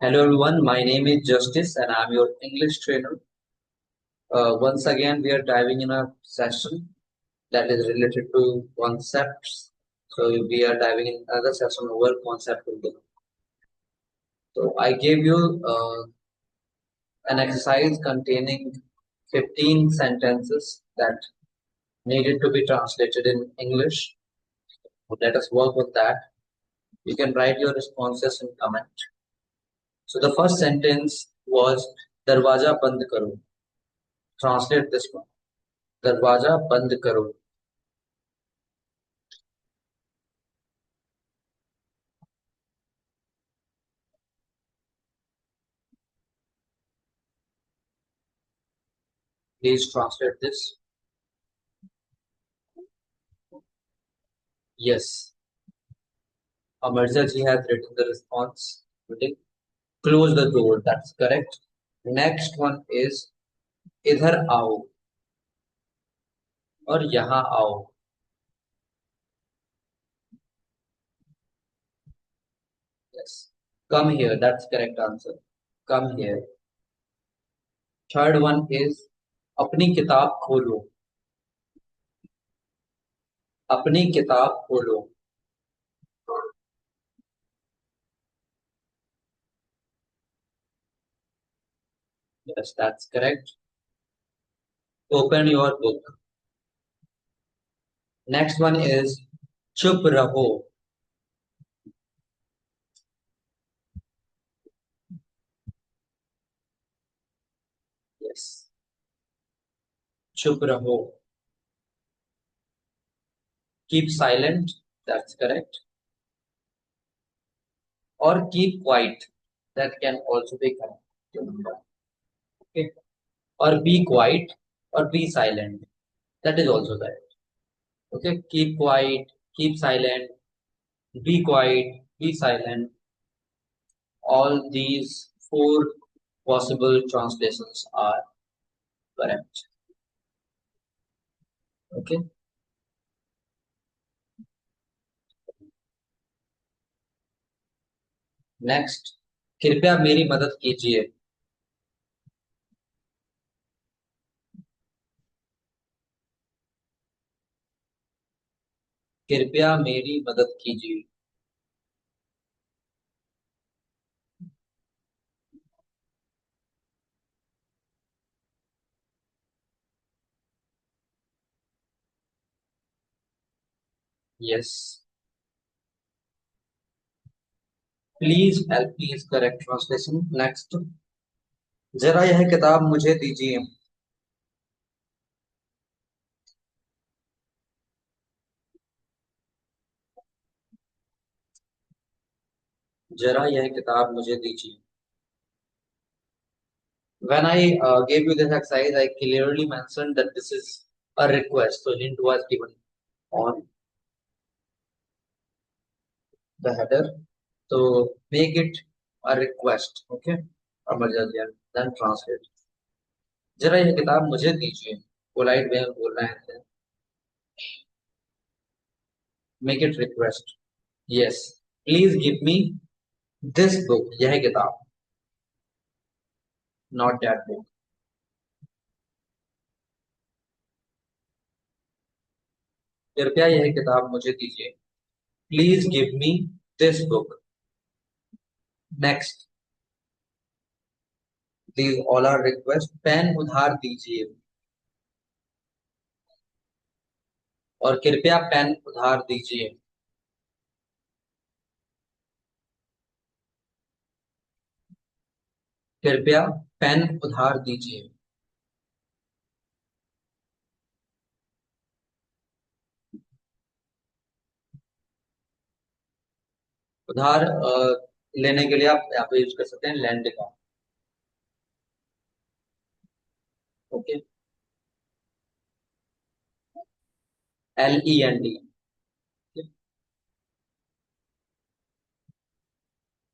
Hello everyone, my name is Justice and I'm your English trainer. Once again, we are diving in a session that is related to concepts. So we are diving in another session over concept building. So I gave you an exercise containing 15 sentences that needed to be translated in English. So let us work with that. You can write your responses in comment. So the first sentence was Darwaja band karo. Translate this one. दरवाजा बंद करो. Please translate this. Yes. Amarja ji has written the response. Okay. Close the door. That's correct. Next one is इधर आओ और यहाँ आओ. Yes. Come here. That's correct answer. Come here. Third one is अपनी किताब खोलो. अपनी किताब खोलो. Yes, that's correct. Open your book. Next one is चुप रहो. Yes. चुप रहो. Keep silent. That's correct. Or keep quiet. That can also be correct. Okay. Or be quiet or be silent. That is also correct. Okay. Keep quiet, keep silent, be quiet, be silent. All these four possible translations are correct. Okay. Next. कृपया मेरी मदद कीजिए. कृपया मेरी मदद कीजिए. Yes. Please help me is correct translation. Next. जरा यह किताब मुझे दीजिए. जरा यह किताब मुझे दीजिए. When I gave you this exercise, I clearly mentioned that this is a request. So hint was given on the header. So make it a request. Okay. Amarja ji, then translate. जरा यह किताब मुझे दीजिए. Polite way में बोल रहे हैं. Make it request. Yes. Please give me this book. यह किताब. Not that book. कृपया यह किताब मुझे दीजिए. Please give me this book. Next. These all are request. Pen उधार दीजिए. और कृपया पेन उधार दीजिए. कृपया पेन उधार दीजिए. उधार लेने के लिए आप यहाँ पे यूज कर सकते हैं लैंड का. ओके. LEND.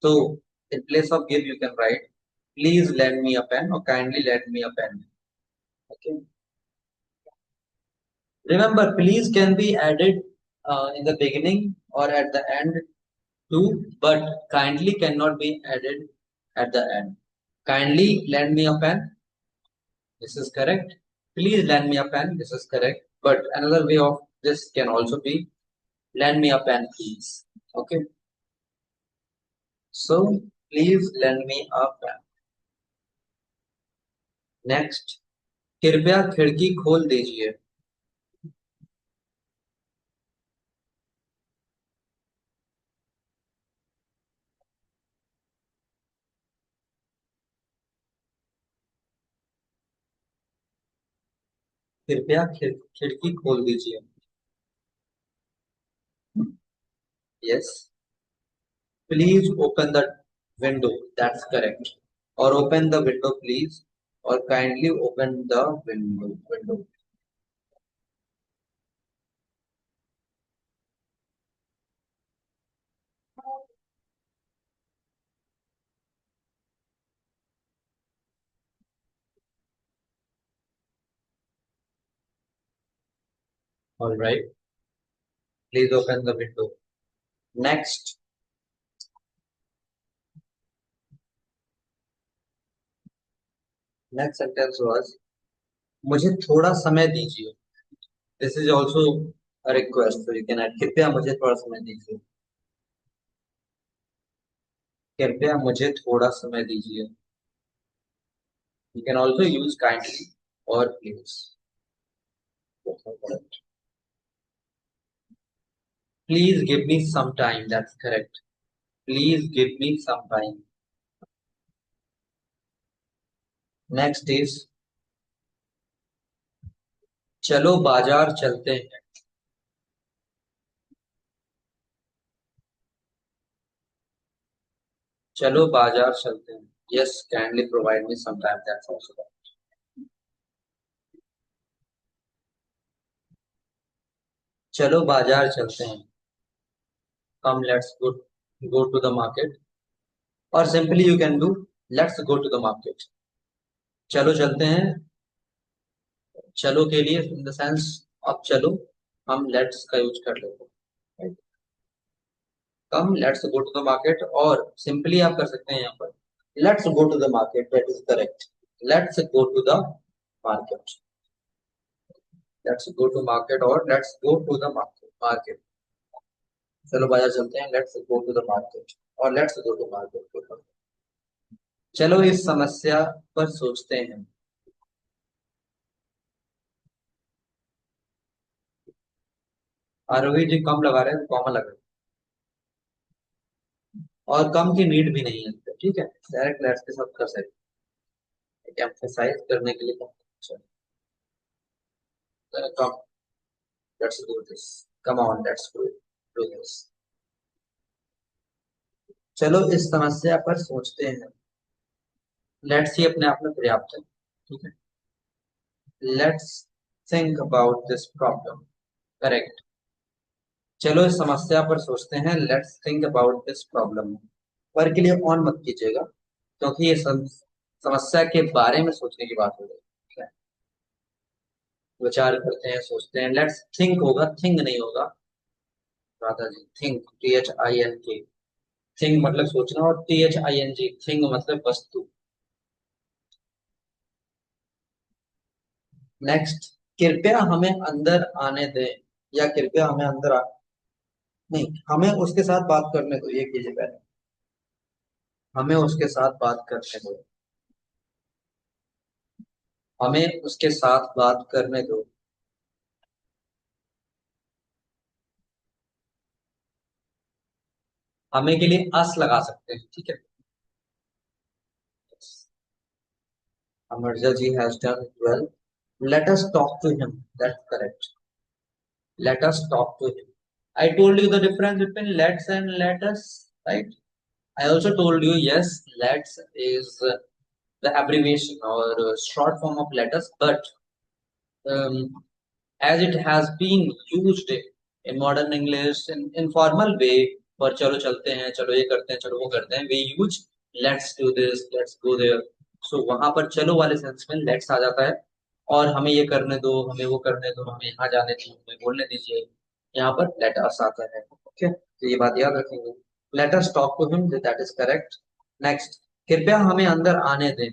तो in place of give you can write please lend me a pen or kindly lend me a pen. Okay. Remember, please can be added in the beginning or at the end too, but kindly cannot be added at the end. Kindly lend me a pen. This is correct. Please lend me a pen. This is correct. But another way of this can also be lend me a pen, please. Okay. So please lend me a pen. Next. कृपया खिड़की खोल दीजिए. कृपया खिड़की खोल दीजिए. Yes. Please open the window. That's correct. Or open the window, please. Or kindly open the window. All right. Please open the window. Next. Next sentence was मुझे थोड़ा समय दीजिए. This is also a request. So you can add कृपया मुझे थोड़ा समय दीजिए. कृपया मुझे थोड़ा समय दीजिए. You can also use kindly or please. Please give me some time. That's correct. Please give me some time. Next is चलो बाजार चलते हैं. चलो बाजार चलते हैं. Yes, kindly provide me some time. That's also right. चलो बाजार चलते हैं. Come, let's go to the market. Or simply you can do let's go to the market. चलो चलते हैं. चलो के लिए in the sense अब चलो हम let's का यूज कर लेते हैं. Right? Come, let's go to the market. और simply आप कर सकते हैं यहाँ पर let's go to the market. That is correct. Let's go to the market. Let's go to market or let's go to the market. चलो बाजार चलते हैं. Let's go to the market और let's go to market. चलो इस समस्या पर सोचते हैं. आरोही जी कम लगा रहे हैं, कॉमन लग रहा है. और कम की नीड भी नहीं है. ठीक है, डायरेक्ट लेट्स के साथ कर सकते हैं. एम्फसाइज करने के लिए come. Come, let's do this. Come on, let's do this. चलो इस समस्या पर सोचते हैं. लेट्स ही अपने आप में पर्याप्त है. ठीक है. Let's think about this problem. Correct. चलो इस समस्या पर सोचते हैं. Let's think about this problem. पर के लिए ऑन मत कीजिएगा क्योंकि ये समस्या के बारे में सोचने की बात हो रही है. ठीक है? विचार करते हैं, सोचते हैं. लेट्स थिंक होगा, थिंग नहीं होगा. Radha ji think, THINK. Think मतलब सोचना और THING थिंग मतलब वस्तु. नेक्स्ट. कृपया हमें अंदर आने दें या कृपया हमें अंदर आ नहीं, हमें उसके साथ बात करने दो. ये कीजिए पहले. हमें उसके साथ बात करने दो. हमें उसके साथ बात करने दो. हमें के लिए अस लगा सकते हैं. ठीक है. Amarja ji has done well. Let us talk to him. That's correct. Let us talk to him. I told you the difference between let's and let us, right? I also told you, yes, let's is the abbreviation or short form of let us, but um, as it has been used in modern English in informal way for चलो चलते हैं, चलो ये करते हैं, चलो वो करते हैं, we use let's do this, let's go there. So वहां पर चलो वाले सेंस में let's आ जाता है. और हमें ये करने दो, हमें वो करने दो, हमें यहाँ जाने दो, हमें बोलने दीजिए. यहाँ पर let us आता है. ओके, तो ये बात याद रखेंगे. Let us talk to him. That is correct. Next. कृपया हमें अंदर आने दें।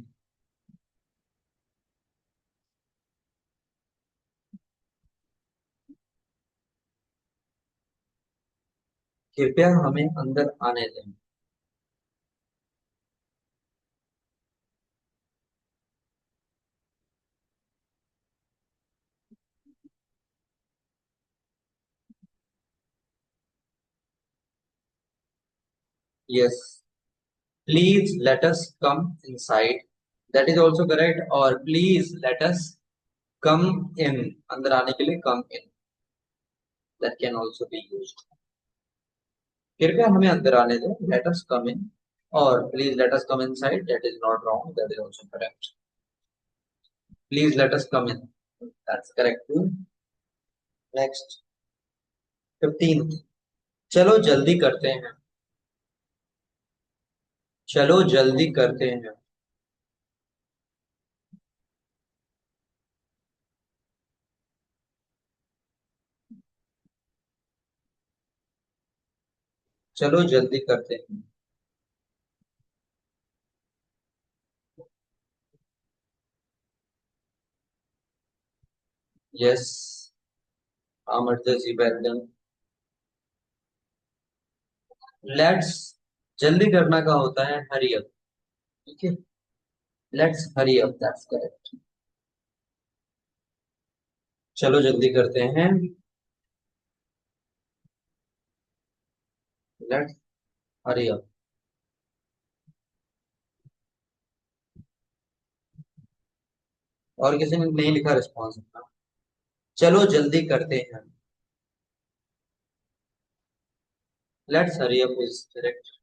कृपया हमें अंदर आने दें। Yes, please let us come inside, that is also correct. और please let us come in, अंदर आने के लिए come in, that can also be used. कृपया हमें अंदर आने दें, लेट अस कम इन, और please let us come inside, that is not wrong, that is also correct. Please let us come in, that's correct too. Next, 15th, चलो जल्दी करते हैं। चलो जल्दी करते हैं। चलो जल्दी करते हैं। यस, अमरदीप बैगन। लेट्स, जल्दी करना का होता है हरी अप। ठीक है, let's hurry up, that's correct. चलो जल्दी करते हैं। Let's hurry up. और किसी ने नहीं लिखा रिस्पॉन्स अपना। चलो जल्दी करते हैं। Let's hurry up is correct.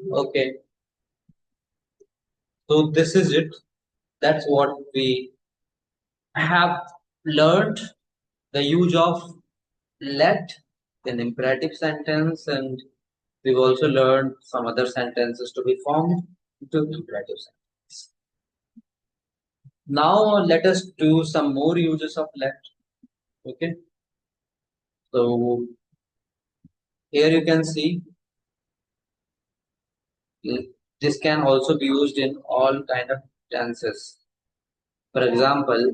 Okay, so this is it. That's what we have learned, the use of let in imperative sentence, and we've also learned some other sentences to be formed into imperative sentence. Now let us do some more uses of let. Okay, so here you can see this can also be used in all kind of tenses. For example,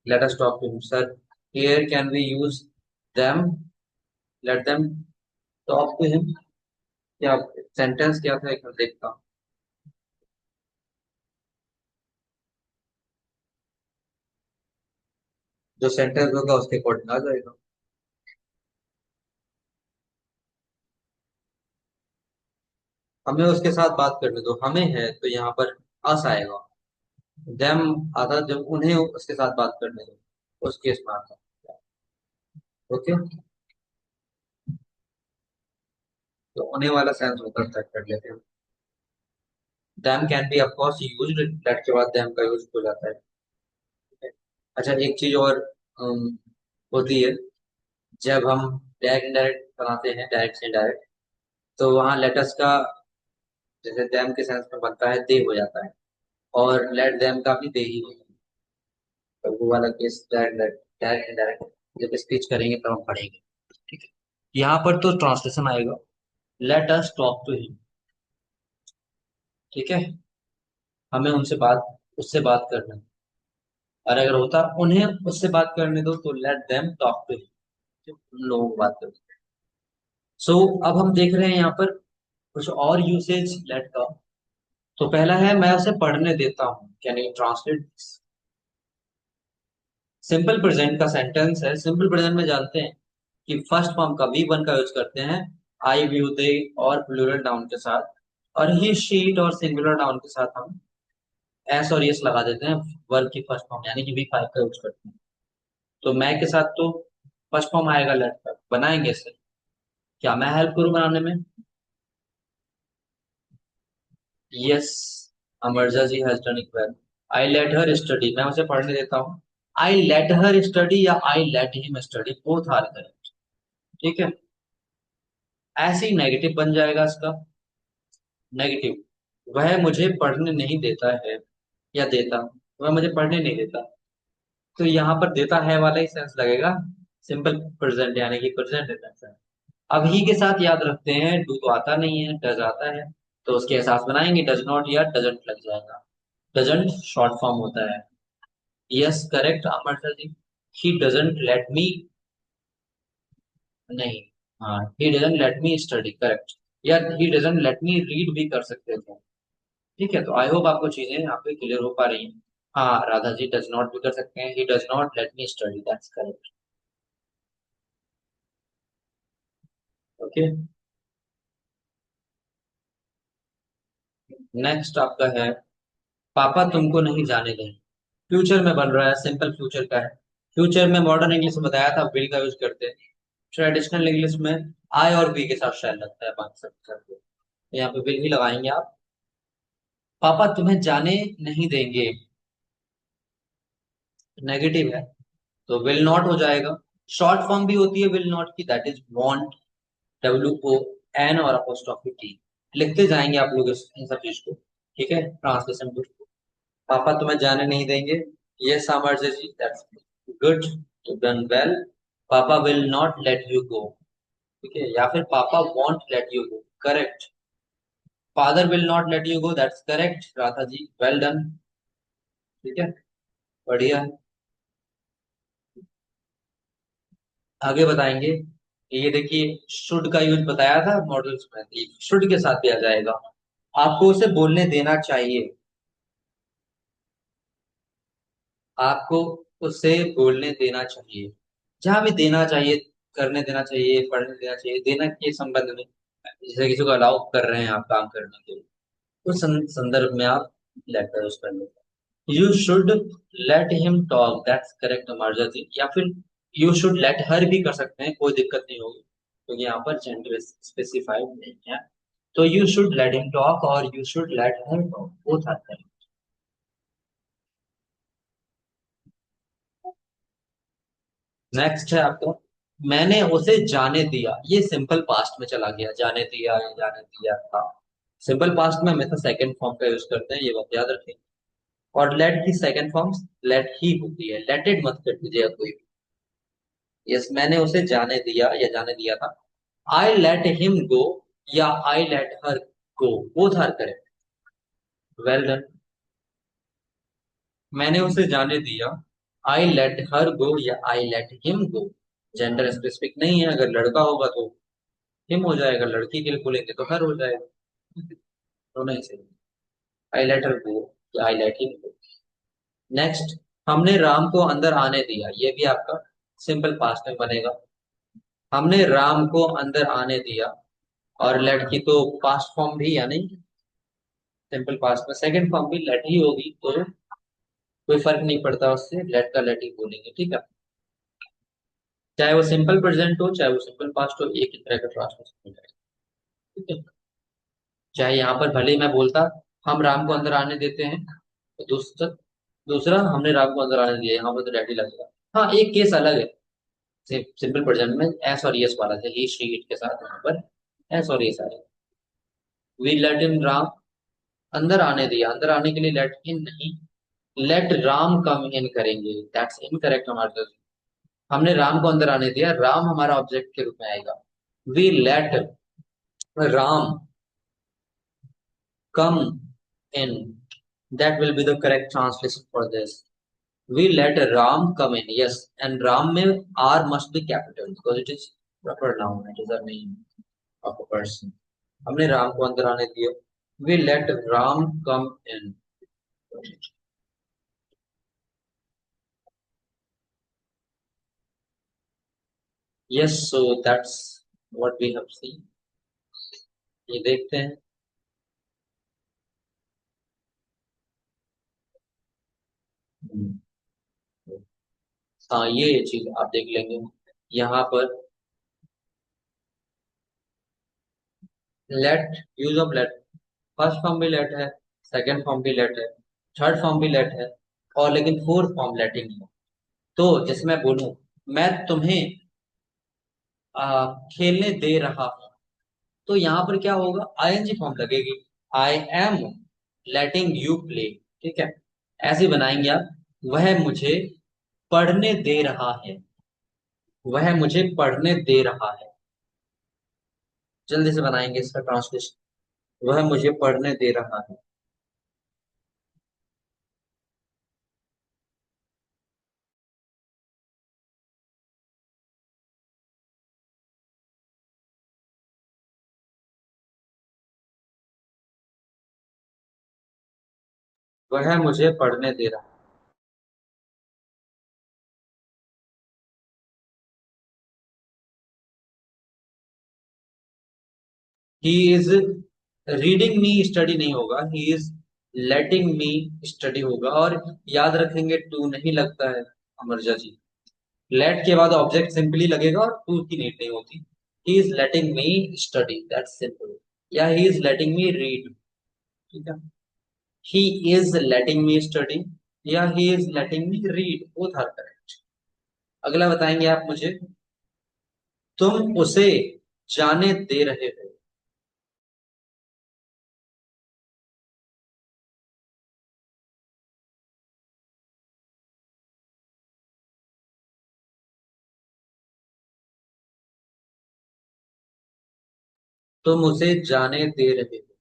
let us talk to him, sir. Here can we use them? Let them talk to him. क्या sentence क्या था, एक बार देखता हूँ। जो sentence होगा उसके according आ जाएगा। हमें उसके साथ बात करने दो, हमें है तो यहाँ पर अस आएगा। देम आता जब उन्हें उसके साथ बात करने दो, उस केस में आता। ओके, तो उन्हें वाला सेंस होकर चेक कर लेते हैं। Them can be of course used, that के बाद देम का यूज हो जाता है। अच्छा, एक चीज और होती है, जब हम डायरेक्ट इनडायरेक्ट बनाते हैं, डायरेक्ट से इनडायरेक्ट, तो वहाँ लेटर्स का जैसे देम के सेंस में बनता है दे हो जाता है, और लेट देम का भी दे ही होता है। तो वो वाला केस डायरेक्ट डायरेक्ट इनडायरेक्ट जब स्पीच करेंगे तब हम पढ़ेंगे। ठीक है, यहाँ पर तो ट्रांसलेशन आएगा, let us talk to him. ठीक है, हमें उनसे बात, उससे बात करना है। और अगर होता उन्हें उससे बात करने दो तो let them talk to him, उन लोगों को बात करो। सो अब हम देख रहे हैं यहाँ पर कुछ और यूसेज लेट का। तो पहला है, मैं उसे पढ़ने देता हूँ, can you translate. Simple present का सेंटेंस है। सिंपल प्रेजेंट में जानते हैं कि फर्स्ट फॉर्म का वी वन का यूज करते हैं, आई व्यू दे और प्लूरल नाउन के साथ, और ही शीट और सिंगुलर नाउन के साथ हम एस और यस लगा देते हैं वर्ब की फर्स्ट फॉर्म, यानी कि वी फाइव का यूज करते हैं। तो मैं के साथ तो फर्स्ट फॉर्म आएगा लेट का, बनाएंगे इसे। क्या मैं हेल्प करूं बनाने में? Yes, Amarja ji has done it well. I let her study, मैं उसे पढ़ने देता हूँ। आई लेट हर स्टडी या I let him study, both are correct. ठीक है, ऐसे ही नेगेटिव बन जाएगा इसका। नेगेटिव, वह मुझे पढ़ने नहीं देता है, या देता, वह मुझे पढ़ने नहीं देता। तो यहाँ पर देता है वाला ही सेंस लगेगा, सिंपल प्रेजेंट यानी कि प्रेजेंट टेंस है। अब ही के साथ याद रखते हैं, डू तो आता नहीं है, डज आता है, तो उसके एहसास बनाएंगे, डज नॉट या डजंट लग जाएगा। डजंट शॉर्ट फॉर्म होता है। Yes correct Amar ji. He doesn't let me, नहीं, हाँ, he doesn't let me study correct. या he doesn't let me read भी कर सकते थे। ठीक है, तो आई होप आपको चीजें यहाँ पे क्लियर हो पा रही हैं। हाँ, राधा जी डज नॉट भी कर सकते हैं, he does not let me study, that's correct. Okay, next आपका है, पापा तुमको नहीं जाने देंगे। फ्यूचर में बन रहा है, सिंपल फ्यूचर का है। फ्यूचर में मॉडर्न इंग्लिश में बताया था विल का यूज करते हैं। ट्रेडिशनल इंग्लिश में आई और बी के साथ शायद लगता है बाकी सब करते। यहाँ पे विल ही लगाएंगे आप। पापा तुम्हें जाने नहीं देंगे, नेगेटिव है, तो विल नॉट हो जाएगा। शॉर्ट फॉर्म भी होती है विल नॉट की, दैट इज वॉन्ट, WON और अपोस्ट्रोफी टी। लिखते जाएंगे आप लोग इन सब चीज को। ठीक है, ट्रांसलेशन बुक। पापा तुम्हें जाने नहीं देंगे, ये Samarthya ji, that's good, done well. Papa will not let you go, ठीक है, या फिर papa won't let you go, correct. Father will not let you go, that's correct Radha ji, well done. ठीक है, बढ़िया। आगे बताएंगे, ये देखिए शुड का यूज बताया था मॉडल्स में, शुड के साथ दिया जाएगा। आपको उसे बोलने देना चाहिए, आपको उसे बोलने देना चाहिए। जहां भी देना चाहिए, करने देना चाहिए, पढ़ने देना चाहिए, देना के संबंध में, जैसे किसी को अलाउ कर रहे हैं आप काम करने के लिए, उस संदर्भ में आप लेट का यूज कर लेते हैं। You should let him talk, that's correct Amarja ji. या फिर यू शुड लेट हर भी कर सकते हैं, कोई दिक्कत नहीं होगी, क्योंकि यहाँ पर जेंडर स्पेसिफाइड नहीं है। तो you should let him talk और you should let her talk, both are correct. Next है आपका, मैंने उसे जाने दिया, ये सिंपल पास्ट में चला गया, जाने दिया या जाने दिया था। सिंपल पास्ट में हमेशा सेकंड फॉर्म का यूज करते हैं, ये बात याद रखें। और लेट की सेकंड फॉर्म लेट ही होती है, लेट इट मत कर दीजिएगा कोई भी। यस, मैंने उसे जाने दिया या जाने दिया था। आई लेट हिम गो या I let her go, both are correct, well done. मैंने उसे जाने दिया, आई लेट हर गो या I let him go, gender specific नहीं है, अगर लड़का होगा तो हिम हो जाएगा, लड़की के लिए बोलेंगे तो हर हो जाएगा, दोनों ही सही। आई लेट हर गो या I let him go. Next, हमने राम को अंदर आने दिया, ये भी आपका सिंपल पास्ट में बनेगा। हमने राम को अंदर आने दिया, और लेट की तो पास्ट फॉर्म भी, यानी सिंपल पास्ट में सेकंड फॉर्म भी लेट ही होगी, तो कोई फर्क नहीं पड़ता उससे, लेट का लेट ही बोलेंगे, ठीक है। चाहे वो सिंपल प्रेजेंट हो, चाहे वो सिंपल पास्ट हो, एक ही तरह का ट्रांसलेशन हो जाएगा, ठीक है। चाहे यहाँ पर भले ही मैं बोलता हम राम को अंदर आने देते हैं, तो दूसरा दूसरा हमने राम को अंदर आने दिया, यहाँ पर तो लेट ही लगेगा। हाँ, एक केस अलग है, सिंपल प्रेजेंट में एस और यस वाला था, ही शी इट के साथ यहाँ पर एस और यस आएगा। वी लेट इन राम, अंदर आने दिया, अंदर आने के लिए लेट इन नहीं, लेट राम कम इन करेंगे, दैट्स इनकरेक्ट हमारे तरफ से। हमने राम को अंदर आने दिया, राम हमारा ऑब्जेक्ट के रूप में आएगा। We let Ram come in, that will be the correct translation for this. We let Ram come in, yes, and Ram में R must be capital because it is proper noun, it is a name of a person. हमने राम को अंदर आने दिया, we let Ram come in. Yes, so that's what we have seen. ये देखते हैं। हम्म, हाँ, ये चीज आप देख लेंगे यहाँ पर। Let, use of let, first form भी लेट है, सेकंड फॉर्म भी लेट है, थर्ड फॉर्म भी लेट है, और लेकिन फोर्थ फॉर्म लेटिंग है। तो जैसे मैं बोलूं, मैं तुम्हें खेलने दे रहा हूं, तो यहाँ पर क्या होगा, आईएनजी फॉर्म लगेगी, I am letting you play, ठीक है। ऐसे बनाएंगे आप, वह मुझे पढ़ने दे रहा है, वह मुझे पढ़ने दे रहा है। जल्दी से बनाएंगे इसका ट्रांसलेशन। वह मुझे पढ़ने दे रहा है। वह मुझे पढ़ने दे रहा है। He is reading me study नहीं होगा, ही इज लेटिंग मी स्टडी होगा। और याद रखेंगे टू नहीं लगता है अमरजा जी। लेट के बाद ऑब्जेक्ट सिंपली लगेगा और टू की नीड नहीं होती। ही is letting me study, that's simple. या he is letting me read. ठीक है। ही इज लेटिंग मी स्टडी या he is letting me read, both are correct. अगला बताएंगे आप मुझे। तुम उसे जाने दे रहे हो। तुम उसे जाने दे रहे हो।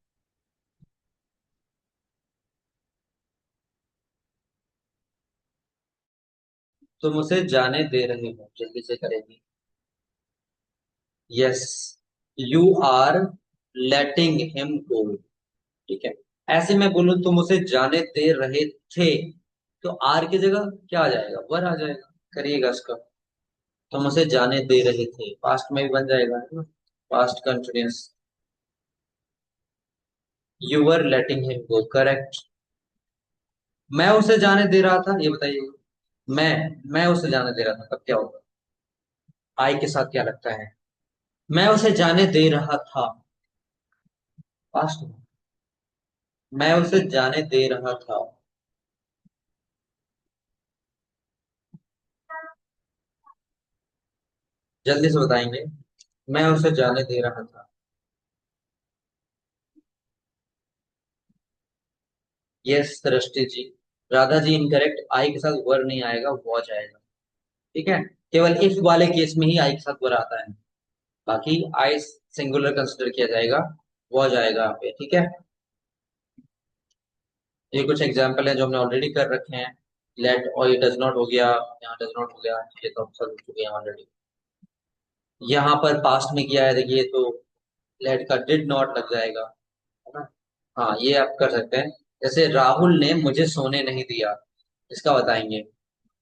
तुम उसे जाने दे रहे हो, जल्दी से करेंगे। Yes, you are letting him go. ठीक है। ऐसे मैं बोलूं तुम उसे जाने दे रहे थे, तो आर की जगह क्या आ जाएगा, वर आ जाएगा। करिएगा इसका। तुम उसे जाने दे रहे थे, पास्ट में भी बन जाएगा, है ना। Past continuous. You were letting him go, correct. मैं उसे जाने दे रहा था, ये बताइए। मैं उसे जाने दे रहा था, तब क्या होगा। आई के साथ क्या लगता है। मैं उसे जाने दे रहा था, पास्ट में। मैं उसे जाने दे रहा था। जल्दी से बताएंगे। मैं उसे जाने दे रहा था। यस सृष्टि जी। राधा जी इनकरेक्ट, आई के साथ वर नहीं आएगा, वॉच आएगा। ठीक है। केवल इफ वाले केस में ही आई के साथ वर आता है। बाकी आई सिंगुलर कंसिडर किया जाएगा, वॉच आएगा यहाँ पे। ठीक है। ये कुछ एग्जाम्पल है जो हमने ऑलरेडी कर रखे हैं। लेट और ये डज नॉट हो गया, यहाँ डज नॉट हो गया, ये तो हम सब हो चुके हैं ऑलरेडी। यहाँ पर पास्ट में किया है, देखिए तो लेट का डिड नॉट लग जाएगा, है ना। हाँ, ये आप कर सकते हैं। जैसे राहुल ने मुझे सोने नहीं दिया, इसका बताएंगे।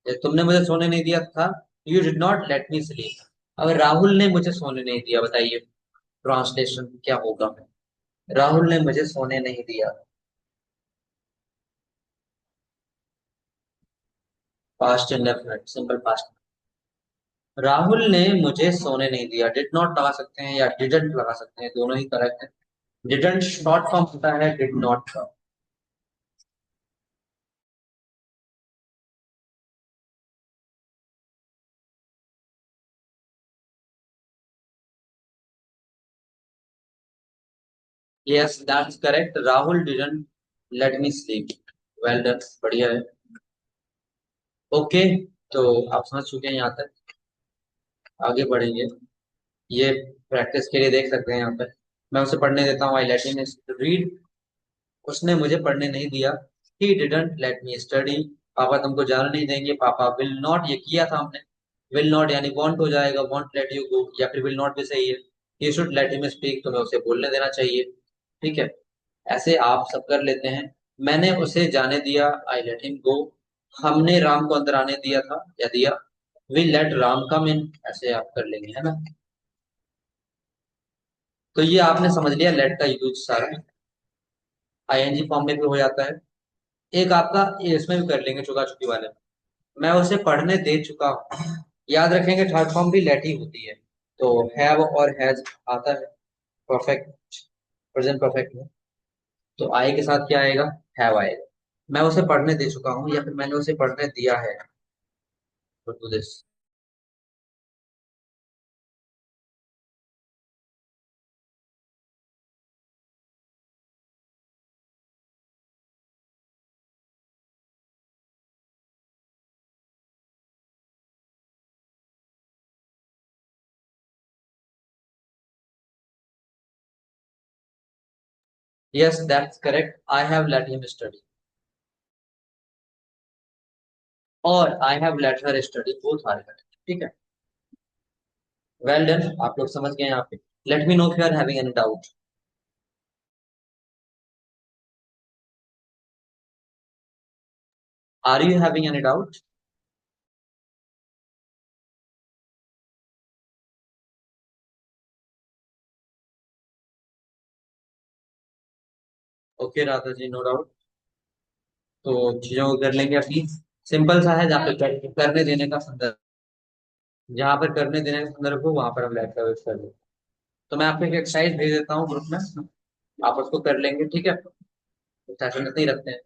जैसे तुमने मुझे सोने नहीं दिया था, you did not let me sleep. अगर राहुल ने मुझे सोने नहीं दिया, बताइए ट्रांसलेशन क्या होगा। राहुल ने मुझे सोने नहीं दिया। Past indefinite, simple past. Rahul ने मुझे सोने नहीं दिया, डिड नॉट लगा सकते हैं या डिडंट लगा सकते हैं, दोनों ही करेक्ट है। डिडंट शॉर्ट फॉर्म होता है डिड नॉट का। Yes that's correct, Rahul didn't let me sleep. Well done, बढ़िया है। ओके, तो आप समझ चुके हैं यहाँ तक। आगे बढ़ेंगे। ये प्रैक्टिस के लिए देख सकते हैं यहाँ पर। मैं उसे पढ़ने देता हूँ, आई लेट हिम रीड। उसने मुझे पढ़ने नहीं दिया। He didn't late me study. पापा तुमको जाने नहीं देंगे, पापा विल नॉट, ये किया था हमने। विल नॉट यानी वॉन्ट हो जाएगा, वॉन्ट लेट यू गो, या फिर विल नॉट भी सही है। You should let him speak, तुम्हें उसे बोलने देना चाहिए। ठीक है। ऐसे आप सब कर लेते हैं। मैंने उसे जाने दिया, आई लेट हिम गो। हमने राम को अंदर आने दिया था या दिया, वी लेट राम कम इन, ऐसे आप कर लेंगे, है ना। तो ये आपने समझ लिया लेट का यूज सारा। आईएनजी फॉर्म में भी हो जाता है। एक आपका इसमें भी कर लेंगे चुका चुकी वाले। मैं उसे पढ़ने दे चुका हूँ। याद रखेंगे थर्ड फॉर्म भी लेट ही होती है। तो हैव और हैज आता है परफेक्ट, प्रेजेंट परफेक्ट में। तो आई के साथ क्या आएगा, हैव आएगा। मैं उसे पढ़ने दे चुका हूँ या फिर मैंने उसे पढ़ने दिया है, तो do this. Yes, that's correct. I have let him study. और I have let her study. Both are correct. ठीक है. Well done. आप लोग समझ गए यहाँ पे. Let me know if you are having any doubt. Are you having any doubt? Okay, Radha ji, no doubt. तो चीजों को कर लेंगे अभी. सिंपल सा है, जहाँ पे करने देने का संदर्भ, जहाँ पर करने देने का संदर्भ हो वहां पर हम लेट का यूज कर लेंगे. तो मैं आपको एक एक्सरसाइज भेज देता हूँ ग्रुप में. आप उसको कर लेंगे, ठीक है. सेशन नहीं रखते हैं.